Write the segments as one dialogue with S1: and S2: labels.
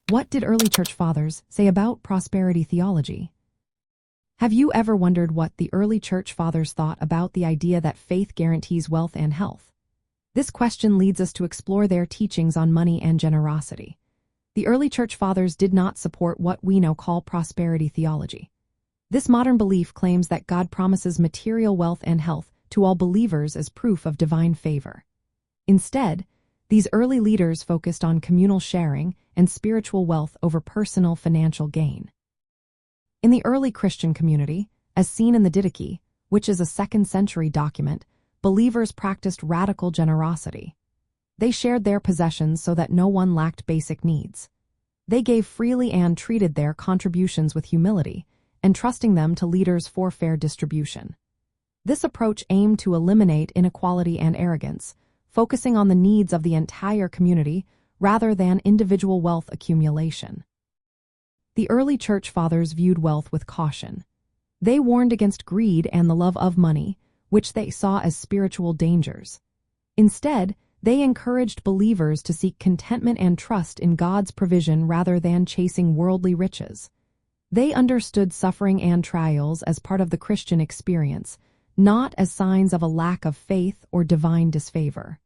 S1: What did early church fathers say about prosperity theology? Have you ever wondered what the early church fathers thought about the idea that faith guarantees wealth and health? This question leads us to explore their teachings on money and generosity. The early church fathers did not support what we now call prosperity theology. This modern belief claims that God promises material wealth and health to all believers as proof of divine favor. Instead, these early leaders focused on communal sharing and spiritual wealth over personal financial gain. In the early Christian community, as seen in the Didache, which is a 2nd century document, believers practiced radical generosity. They shared their possessions so that no one lacked basic needs. They gave freely and treated their contributions with humility, entrusting them to leaders for fair distribution. This approach aimed to eliminate inequality and arrogance, focusing on the needs of the entire community rather than individual wealth accumulation. The early church fathers viewed wealth with caution. They warned against greed and the love of money, which they saw as spiritual dangers. Instead, they encouraged believers to seek contentment and trust in God's provision rather than chasing worldly riches. They understood suffering and trials as part of the Christian experience, not as signs of a lack of faith or divine disfavor.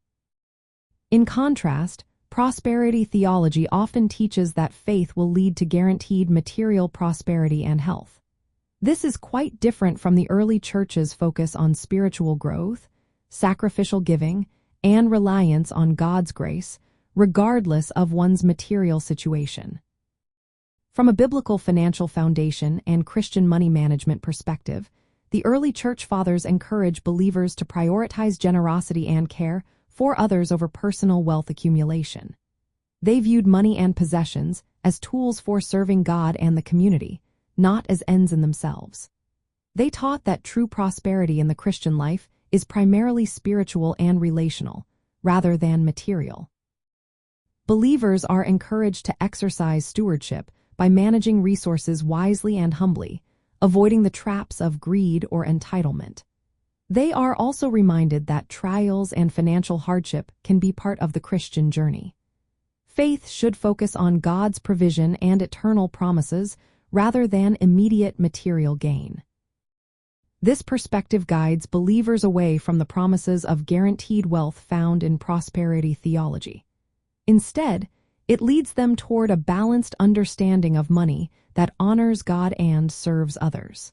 S1: In contrast, prosperity theology often teaches that faith will lead to guaranteed material prosperity and health. This is quite different from the early church's focus on spiritual growth, sacrificial giving, and reliance on God's grace, regardless of one's material situation. From a biblical financial foundation and Christian money management perspective, the early church fathers encourage believers to prioritize generosity and care for others over personal wealth accumulation. They viewed money and possessions as tools for serving God and the community, not as ends in themselves. They taught that true prosperity in the Christian life is primarily spiritual and relational, rather than material. Believers are encouraged to exercise stewardship by managing resources wisely and humbly, avoiding the traps of greed or entitlement. They are also reminded that trials and financial hardship can be part of the Christian journey. Faith should focus on God's provision and eternal promises rather than immediate material gain. This perspective guides believers away from the promises of guaranteed wealth found in prosperity theology. Instead, it leads them toward a balanced understanding of money that honors God and serves others.